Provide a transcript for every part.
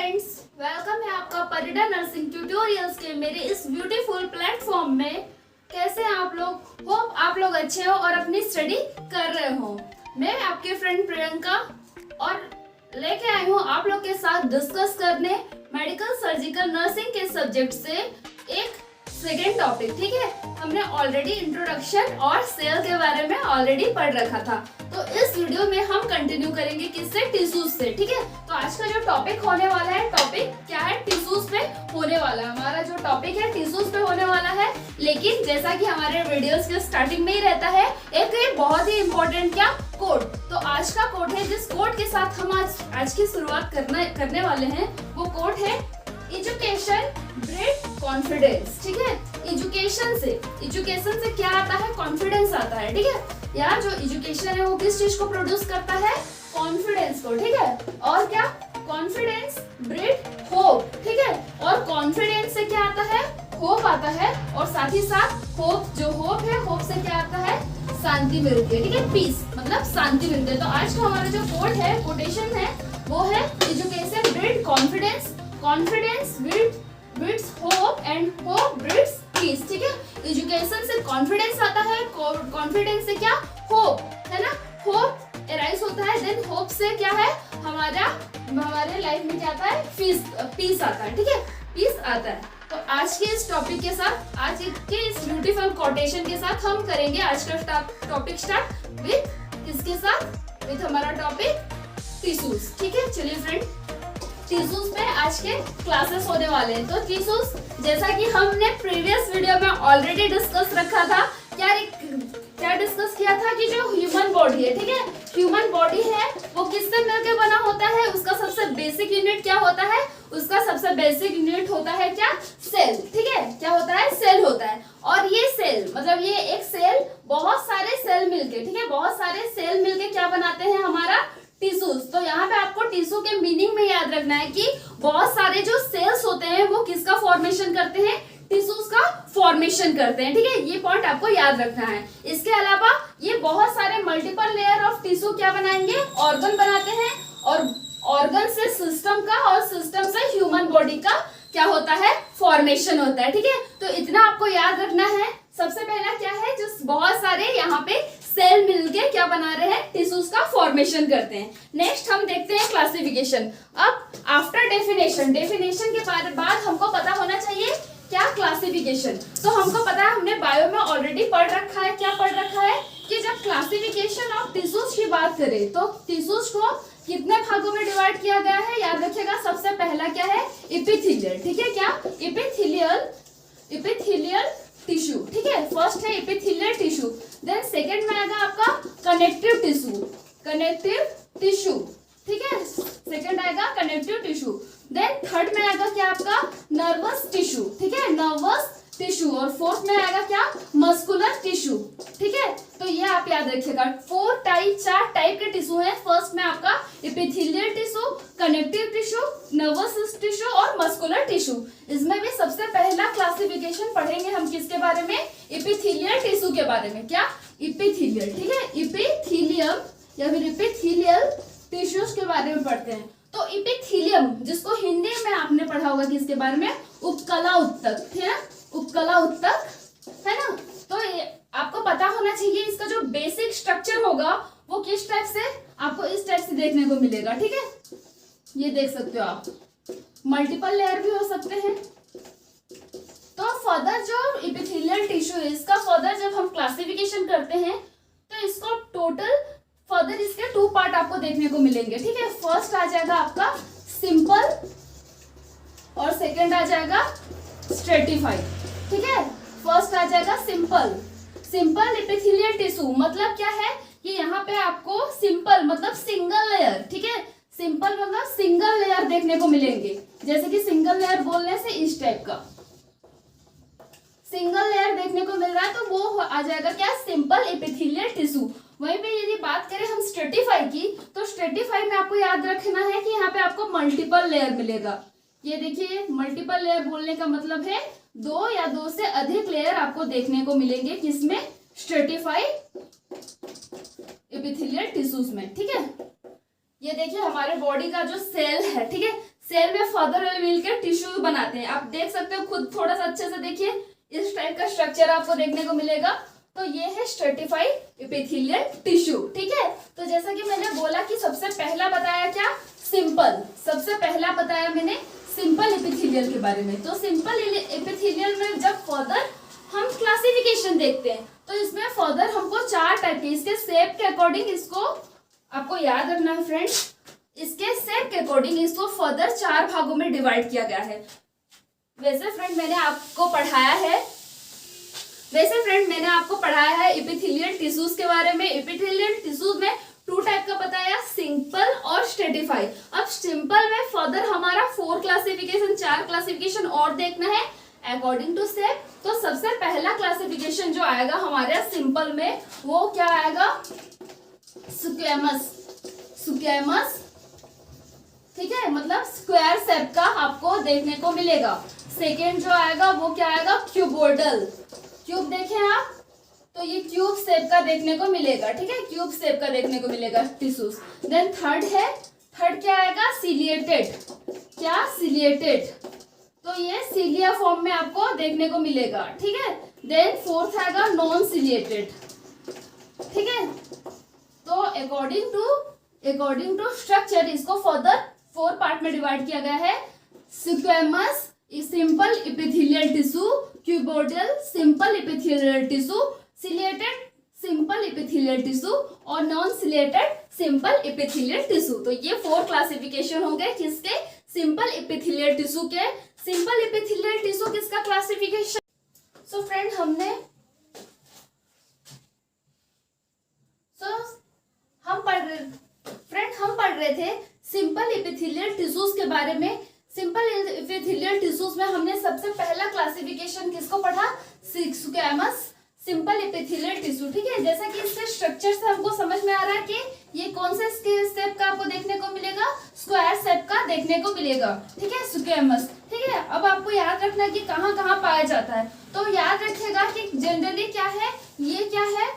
Friends, welcome है आपका Parida nursing tutorials के मेरे इस ब्यूटीफुल प्लेटफॉर्म में। कैसे हैं आप लोग? होप आप लोग अच्छे हो और अपनी स्टडी कर रहे हो। मैं आपके फ्रेंड प्रियंका और लेके आई हूँ आप लोग के साथ डिस्कस करने मेडिकल सर्जिकल नर्सिंग के सब्जेक्ट से एक सेकेंड टॉपिक। ठीक है, हमने ऑलरेडी इंट्रोडक्शन और सेल के बारे में ऑलरेडी पढ़ रखा था, तो इस वीडियो में हम कंटिन्यू करेंगे किससे? टिश्यूज से। ठीक है, तो आज का जो टॉपिक होने वाला है, टॉपिक क्या है? टिश्यूज पे होने वाला है। हमारा जो टॉपिक है टिश्यूज पे होने वाला है। लेकिन जैसा कि हमारे वीडियोस के स्टार्टिंग में ही रहता है, एक बहुत ही इम्पोर्टेंट क्या कोड। तो आज का कोड है, जिस कोड के साथ हम आज की शुरुआत करने वाले हैं, वो कोड है एजुकेशन ब्रीड कॉन्फिडेंस। ठीक है, एजुकेशन से क्या आता है? कॉन्फिडेंस आता है। ठीक है, यार जो एजुकेशन है वो किस चीज को प्रोड्यूस करता है? कॉन्फिडेंस को। ठीक है, और क्या? Confidence breed hope. ठीक है, और कॉन्फिडेंस से क्या आता है? होप आता है, और साथ ही साथ होप है, होप से क्या आता है? शांति मिलती है। ठीक है, पीस मतलब शांति मिलती है। तो आज का हमारा जो कोड है, कोटेशन है, वो है education breed confidence, confidence breeds hope and hope breeds peace. ठीक है, एजुकेशन से कॉन्फिडेंस आता है, कॉन्फिडेंस से क्या? होप, है ना? होप एराइज होता है, देन होप से क्या है? हमारे लाइफ में क्या आता है? पीस आता है। ठीक है, पीस आता है। तो आज के इस टॉपिक के साथ, आज के इस ब्यूटीफुल कोटेशन के साथ हम करेंगे आज का टॉपिक स्टार्ट विद किसके साथ? विद हमारा टॉपिक टिश्यूज। ठीक है, चलिए फ्रेंड, टिश्यूज पे आज के क्लासेस होने वाले हैं। तो टिश्यूज, जैसा कि हमने प्रीवियस वीडियो में ऑलरेडी डिस्कस रखा था, क्या डिस्कस किया था कि जो ह्यूमन बॉडी है, ठीक है, ह्यूमन बॉडी है वो किससे मिलकर बना होता है? उसका सबसे बेसिक यूनिट क्या होता है? उसका सबसे बेसिक यूनिट होता है क्या? सेल। ठीक है, क्या होता है? सेल होता है। और ये सेल मतलब ये एक सेल, बहुत सारे सेल मिलके, ठीक है, बहुत सारे सेल मिलके क्या बनाते हैं? हमारा टिश्यूज। तो यहाँ पे आपको टिश्यू के मीनिंग में याद रखना है कि बहुत सारे जो सेल्स होते हैं वो किसका फॉर्मेशन करते हैं? टिश्यूज का फॉर्मेशन करते हैं। ठीक है, ये पॉइंट आपको याद रखना है। इसके अलावा ये बहुत सारे मल्टीपल लेयर ऑफ टिश्यू क्या बनाएंगे? ऑर्गन बनाते हैं, और ऑर्गन से सिस्टम का, और सिस्टम से ह्यूमन बॉडी का क्या होता है? फॉर्मेशन होता है। ठीक है, तो इतना आपको याद रखना है। सबसे पहला क्या है? जो बहुत सारे यहाँ पे सेल मिलके क्या बना रहे हैं? टिश्यूज का फॉर्मेशन करते हैं। नेक्स्ट हम देखते हैं क्लासिफिकेशन। अब आफ्टर डेफिनेशन के बाद हमको पता होना चाहिए क्या? क्लासिफिकेशन। तो हमको पता है, हमने बायो में ऑलरेडी पढ़ रखा है। क्या पढ़ रखा है? कि जब क्लासिफिकेशन ऑफ टिश्यूज की बात करें तो टिश्यूज को कितने भागों में डिवाइड किया गया है? याद रखिएगा, सबसे पहला क्या है? एपिथेलियल। ठीक है, क्या? Epithelial tissue. ठीक है, फर्स्ट है एपिथेलियल टिश्यू, देन सेकंड में आएगा आपका कनेक्टिव टिश्यू। ठीक है, सेकंड आएगा कनेक्टिव टिश्यू, देन थर्ड में आएगा क्या? आपका नर्वस टिश्यू। ठीक है, नर्वस टिश्यू, और फोर्थ में आएगा क्या? Muscular tissue. ठीक है, तो ये आप याद रखिएगा, चार टाइप के टिश्यू हैं। फर्स्ट में आपका epithelial tissue, connective tissue, nervous tissue और मस्कुलर टिश्यू। इसमें भी सबसे पहला क्लासिफिकेशन पढ़ेंगे हम किसके बारे में? एपिथेलियल टिश्यू के बारे में। क्या? एपिथेलियल। ठीक है, एपिथेलियम या फिर एपिथेलियल टिश्यूज के बारे में पढ़ते हैं। तो एपिथेलियम, जिसको हिंदी में आपने पढ़ा होगा किसके बारे में? उपकला उत्तक। ठीक है, उपकला उत्तक, है ना? तो आपको पता होना चाहिए इसका जो बेसिक स्ट्रक्चर होगा वो किस टाइप से, आपको इस टाइप से देखने को मिलेगा। ठीक है, ये देख सकते हो आप, मल्टीपल लेयर भी हो सकते हैं। तो फर्दर जो एपिथेलियल टिश्यू है, इसका फर्दर जब हम क्लासिफिकेशन करते हैं तो इसको टोटल फर्दर इसके 2 पार्ट आपको देखने को मिलेंगे। ठीक है, फर्स्ट आ जाएगा आपका सिंपल और सेकंड आ जाएगा स्ट्रेटिफाइड। ठीक है, फर्स्ट आ जाएगा सिंपल एपिथेलियल टिश्यू। मतलब क्या है कि यहाँ पे आपको सिंपल मतलब सिंगल लेयर, ठीक है, सिंपल मतलब सिंगल लेयर देखने को मिलेंगे। जैसे कि सिंगल लेयर बोलने से इस टाइप का सिंगल लेयर देखने को मिल रहा है, तो वो आ जाएगा क्या? Simple epithelial tissue. वहीं पे यदि बात करें हम स्ट्रेटिफाई की, तो स्ट्रेटिफाई में आपको याद रखना है कि यहाँ पे आपको मल्टीपल लेयर मिलेगा। ये देखिए, मल्टीपल लेयर बोलने का मतलब है 2 या 2 से अधिक लेयर आपको देखने को मिलेंगे। किसमें? स्ट्रेटिफाइड एपिथेलियल टिश्यूज में। ठीक है, ये देखिए हमारे बॉडी का जो सेल है, ठीक है, सेल में फादर मिलकर टिश्यू बनाते हैं। आप देख सकते हो खुद, थोड़ा सा अच्छे से देखिए, इस टाइप का स्ट्रक्चर आपको देखने को मिलेगा। तो ये है स्ट्रेटिफाइड एपिथेलियल टिश्यू, ठीक है। तो जैसा कि मैंने बोला कि सबसे पहला बताया क्या, सिंपल, सबसे पहला बताया मैंने सिंपल एपिथेलियल के बारे में। तो सिंपल एपिथेलियल में जब फर्दर हम क्लासिफिकेशन देखते हैं तो इसमें फर्दर हमको 4 टाइप के, इसके शेप के अकॉर्डिंग, इसको आपको याद रखना है फ्रेंड्स, इसके शेप के अकॉर्डिंग इसको फर्दर 4 भागों में डिवाइड किया गया है। वैसे फ्रेंड मैंने आपको पढ़ाया है एपिथेलियल टिश्यूज के बारे में। एपिथेलियल टिश्यूज में 2 टाइप का बताया, सिंपल और स्ट्रेटिफाइड। अब सिंपल में फर्दर हमारा 4 क्लासिफिकेशन और देखना है अकॉर्डिंग टू शेप। तो सबसे पहला क्लासिफिकेशन जो आएगा हमारे सिंपल में वो क्या आएगा, स्क्वैमस, ठीक है, मतलब स्क्वायर शेप का आपको देखने को मिलेगा। सेकेंड जो आएगा वो क्या आएगा, क्यूबोइडल, क्यूब देखें आप तो ये क्यूब शेप का देखने को मिलेगा, ठीक है, क्यूब शेप का देखने को मिलेगा टिश्यूज। देन थर्ड क्या आएगा, सिलिएटेड, क्या, सिलिएटेड, तो ये सिलिया फॉर्म में आपको देखने को मिलेगा, ठीक है। देन फोर्थ आएगा नॉन सिलिएटेड, ठीक है। तो अकॉर्डिंग टू स्ट्रक्चर इसको फर्दर 4 पार्ट में डिवाइड किया गया है। Squamous simple epithelial tissue, cuboidal simple epithelial tissue, ciliated simple epithelial tissue और non ciliated simple epithelial tissue. तो ये 4 क्लासिफिकेशन हो गए किसके, सिंपल एपिथेलियल टिश्यू के। सिंपल एपिथेलियल टिश्यू किसका क्लासिफिकेशन। सो फ्रेंड हम पढ़ रहे थे सिंपल एपिथेलियल टिश्यूज के बारे में। सिंपल एपिथेलियल टिश्यूज में हमने सबसे पहला क्लासिफिकेशन किसको पढ़ा, स्क्वैमस सिंपल एपिथेलियल टिश्यू, ठीक है। जैसा कि इसके स्ट्रक्चर से हमको समझ में आ रहा है कि ये कौन से शेप का आपको देखने को मिलेगा, स्क्वायर शेप का देखने को मिलेगा, ठीक है, स्क्वैमस, ठीक है। अब आपको याद रखना है कि कहाँ कहाँ पाया जाता है। तो याद रखिएगा कि जनरली क्या है, ये क्या है,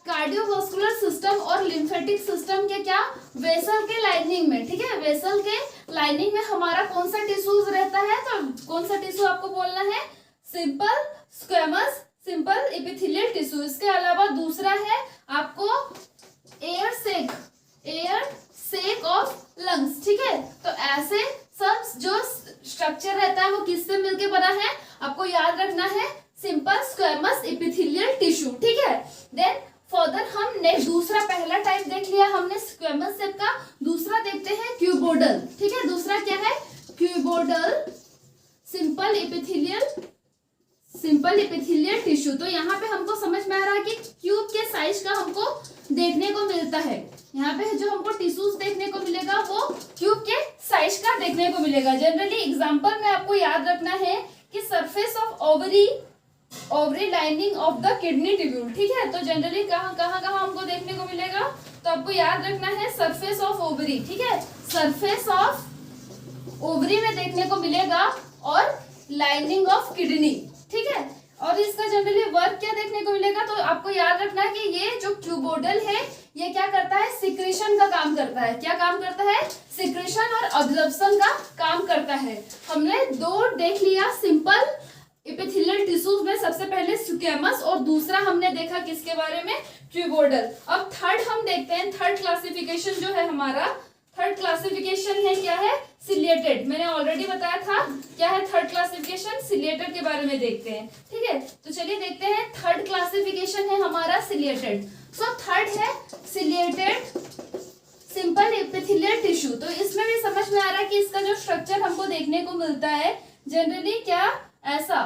कार्डियोवास्कुलर सिस्टम और लिम्फेटिक सिस्टम के क्या, वेसल के लाइनिंग में, ठीक है, वेसल के लाइनिंग में हमारा कौन सा टिश्यूज रहता है। तो कौन सा टिश्यू आपको बोलना है, simple squamous simple epithelial tissue. इसके अलावा दूसरा है आपको एयर सेक ऑफ लंग्स, ठीक है। तो ऐसे सब जो स्ट्रक्चर रहता है वो किससे मिलके बना है, आपको याद रखना है, सिंपल स्क्वैमस एपिथेलियल टिश्यू, ठीक है। देन फर्दर हम नेक्स्ट दूसरा, पहला टाइप देख लिया हमने स्क्वैमस शेप का, दूसरा देखते हैं क्यूबोइडल, ठीक है। दूसरा क्या है, क्यूबोइडल सिंपल एपिथेलियल टिश्यू। तो यहाँ पे हमको समझ में आ रहा है कि क्यूब के साइज का हमको देखने को मिलता है। यहाँ पे जो हमको टिश्यूज देखने को मिलेगा वो क्यूब के साइज का देखने को मिलेगा। जनरली एग्जांपल में आपको याद रखना है कि surface of ovary lining of the kidney tubule, ठीक है। तो जनरली कहाँ हमको देखने को मिलेगा, तो आपको याद रखना है सरफेस ऑफ ओवरी, ठीक है, सरफेस ऑफ ओवरी में देखने को मिलेगा और लाइनिंग ऑफ किडनी, ठीक है। और इसका जनरली वर्क क्या देखने को मिलेगा, तो आपको याद रखना है कि ये जो क्यूबोइडल है ये क्या करता है, सिक्रेशन का काम करता है। क्या काम करता है, सिक्रेशन और अब्जॉर्प्शन का काम करता है। हमने 2 देख लिया सिंपल एपिथेलियल टिश्यूज में, सबसे पहले स्क्वैमस और दूसरा हमने देखा किसके बारे में, क्यूबोइडल। अब थर्ड हम देखते हैं, थर्ड क्लासिफिकेशन जो है हमारा, थर्ड क्लासिफिकेशन है क्या है, सिलिएटेड। मैंने ऑलरेडी बताया था क्या है थर्ड क्लासिफिकेशन, सिलिएटेड के बारे में देखते हैं, ठीक है। तो चलिए देखते हैं, थर्ड क्लासिफिकेशन है हमारा सिलिएटेड। सो थर्ड है सिलिएटेड सिंपल एपिथेलियल टिश्यू। तो इसमें भी समझ में आ रहा है कि इसका जो स्ट्रक्चर हमको देखने को मिलता है जनरली क्या ऐसा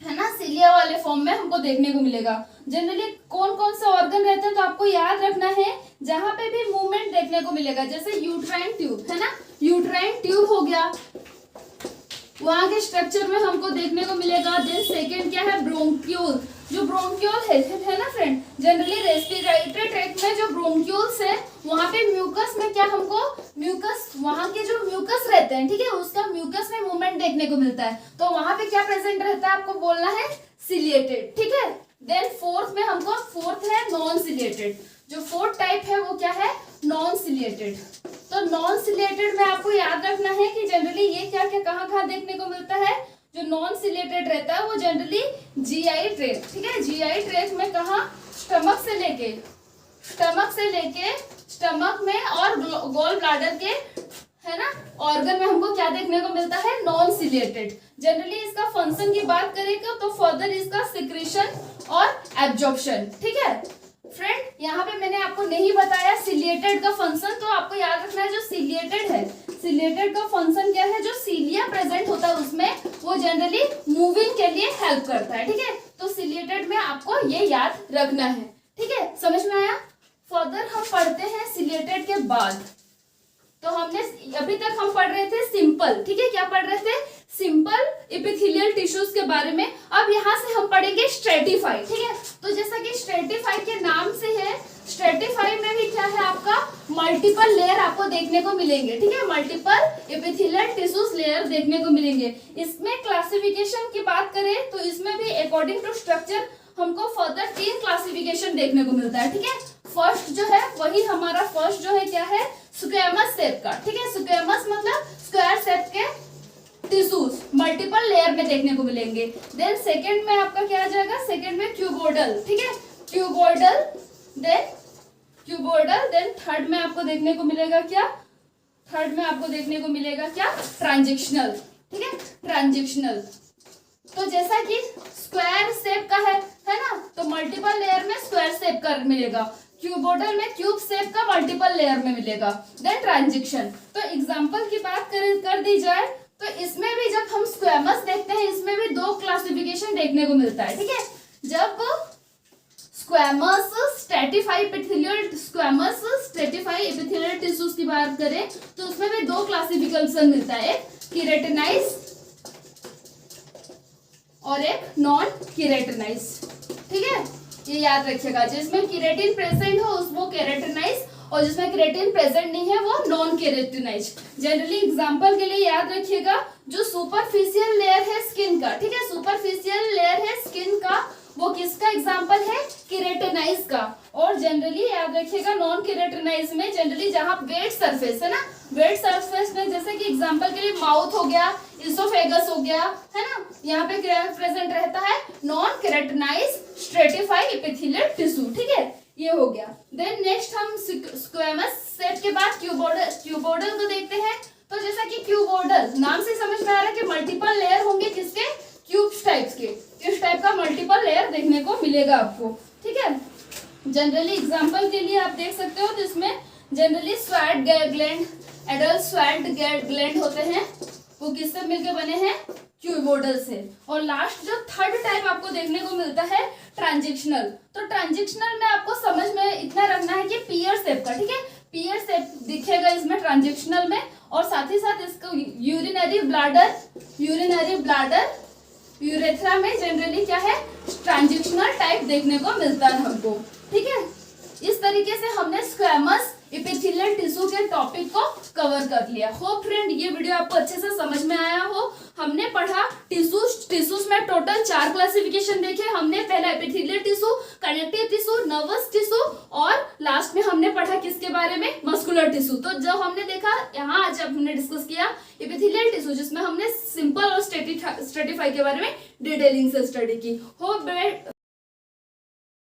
है ना, सिलिया वाले फॉर्म में हमको देखने को मिलेगा। जनरली कौन कौन से ऑर्गन रहते हैं, तो आपको याद रखना है जहां पे भी मूवमेंट देखने को मिलेगा, जैसे यूट्राइन ट्यूब है ना, यूट्राइन ट्यूब हो गया, वहां के स्ट्रक्चर में हमको देखने को मिलेगा। देन सेकेंड क्या है, ब्रोंक्यूल, जो ब्रोंक्यूल है ना फ्रेंड, जनरली रेस्पिरेटरी ट्रैक्ट में जो ब्रोंक्यूल्स है वहां पे म्यूकस में क्या हमको, म्यूकस वहां के जो म्यूकस रहते हैं, ठीक है, उसका म्यूकस में मूवमेंट देखने को मिलता है। तो वहां पे क्या प्रेजेंट रहता है, आपको बोलना है सिलिएटेड, ठीक है। देन फोर्थ में हमको, फोर्थ है नॉन सिलिएटेड। जो फोर्थ टाइप है वो क्या है, नॉन सिलिएटेड। तो नॉन सिलिएटेड में आपको याद रखना है कि जनरली ये क्या क्या कहाँ देखने को मिलता है, जो नॉन सिलेटेड रहता है वो जनरली जीआई ट्रैक्ट, ठीक है, जीआई ट्रैक्ट में कहाँ, स्टमक से लेके स्टमक में और गॉल ब्लैडर के, है ना, ऑर्गन में हमको क्या देखने को मिलता है, नॉन सिलेटेड। जनरली इसका फंक्शन की बात करेंगे तो फर्दर इसका सिक्रीशन और एब्जॉर्प्शन, ठीक है। फ्रेंड, यहाँ पे मैंने आपको नहीं बताया सिलिएटेड का फंक्शन, तो आपको याद रखना है जो सिलिएटेड है, सिलिएटेड का फंक्शन क्या है, जो सीलिया प्रेजेंट होता है उसमें वो जनरली मूविंग के लिए हेल्प करता है, ठीक है। तो सिलिएटेड में आपको ये याद रखना है, ठीक है, समझ में आया। फर्दर हम पढ़ते हैं सिलिएटेड के बाद। तो हमने अभी तक हम पढ़ रहे थे सिंपल, ठीक है, क्या पढ़ रहे थे, सिंपल एपिथेलियल टिश्यूज के बारे में। अब यहाँ से हम पढ़ेंगे स्ट्रेटिफाई, ठीक है। तो जैसा कि स्ट्रेटिफाई के नाम से है, स्ट्रेटिफाई में भी क्या है, आपका मल्टीपल लेयर आपको देखने को मिलेंगे, ठीक है, मल्टीपल एपिथेलियल टिश्यूज लेयर देखने को मिलेंगे। इसमें क्लासिफिकेशन की बात करें तो इसमें भी अकॉर्डिंग टू स्ट्रक्चर हमको फर्दर 3 क्लासिफिकेशन देखने को मिलता है, ठीक है। फर्स्ट जो है वही हमारा फर्स्ट जो है क्या है, स्क्वेमस शेप का, ठीक है, स्क्वेमस मतलब स्क्वायर शेप के टिश्यूज मल्टीपल लेयर में देखने को मिलेंगे। देन सेकंड में आपका क्या आ जाएगा, सेकंड में क्यूबोइडल, ठीक है, क्यूबोइडल, देन थर्ड में आपको देखने को मिलेगा क्या, थर्ड में आपको देखने को मिलेगा क्या, ट्रांजिशनल, ठीक है, ट्रांजिशनल। तो जैसा कि स्क्वायर शेप का है ना, तो मल्टीपल लेयर में स्क्वायर शेप का मिलेगा, क्यूबोइडल में क्यूब शेप का मल्टीपल लेयर में मिलेगा। Then transition. तो एग्जांपल की बात कर दी जाए तो इसमें भी जब हम स्क्वेमस देखते हैं इसमें भी 2 क्लासिफिकेशन देखने को मिलता है, ठीक है। जब स्क्वेमस स्ट्रेटिफाई एपिथेलियल टिश्यूज की बात करें तो उसमें भी 2 क्लासिफिकेशन मिलता है, एक केराटिनाइज और एक नॉन केराटिनाइज, ठीक है, ये याद रखिएगा। जिसमें केराटिन प्रेजेंट हो उसको केराटिनाइज और जिसमें केराटिन प्रेजेंट नहीं है वो नॉन केराटिनाइज। जनरली एग्जांपल के लिए याद रखिएगा, जो सुपरफिशियल लेयर है स्किन का, ठीक है, सुपरफिशियल लेयर है स्किन का, वो किसका एग्जांपल है, केराटिनाइज का। और जनरली याद रखिएगा नॉन केराटिनाइज में जनरली जहां वेट सरफेस है ना, वेट सरफेस में जैसे कि एग्जांपल के लिए माउथ हो गया, इसोफेगस हो गया, है ना, यहाँ पे प्रेजेंट रहता है नॉन केराटिनाइज स्ट्रेटिफाई एपिथेलियल टिश्यू, ठीक है, ये हो गया। देन नेक्स्ट हम स्क्वेमस शेप के बाद क्यूबोइडल को देखते हैं। तो जैसा कि क्यूबोइडल नाम से समझ में आ रहा है कि मल्टीपल लेयर होंगे किसके, क्यूब्स टाइप्स के, इस टाइप का मल्टीपल लेयर देखने को मिलेगा आपको, ठीक है। जनरली एग्जांपल के लिए आप देख सकते हो तो इसमें generally sweat gland, adult sweat gland होते हैं, वो किससे मिलकर बने हैं, क्यूबोइडल से। और लास्ट जो थर्ड टाइप आपको देखने को मिलता है ट्रांजिशनल। तो ट्रांजिशनल में आपको समझ में इतना रखना है कि पियर शेप का, ठीक है, पियर शेप दिखेगा इसमें ट्रांजिशनल में, और साथ ही साथ इसको यूरिनरी ब्लैडर यूरेथ्रा में जनरली क्या है, ट्रांजिशनल टाइप देखने को मिलता है हमको, ठीक है। इस तरीके से हमने स्क्वेमस एपिथेलियल टिश्यू के टॉपिक को कवर कर लिया। होप फ्रेंड ये वीडियो आपको अच्छे से समझ में आया हो। हमने पढ़ा टिश्यूज में टोटल 4 क्लासिफिकेशन देखे। हमने पहला epithelial tissue, connective tissue, nervous tissue और लास्ट में हमने पढ़ा किसके बारे में, मस्कुलर टिश्यू। तो जब हमने देखा यहाँ आज हमने डिस्कस किया एपिथेलियल टिश्यू, जिसमें हमने सिंपल और स्ट्रेटिफाई के बारे में डिटेलिंग से स्टडी की। होप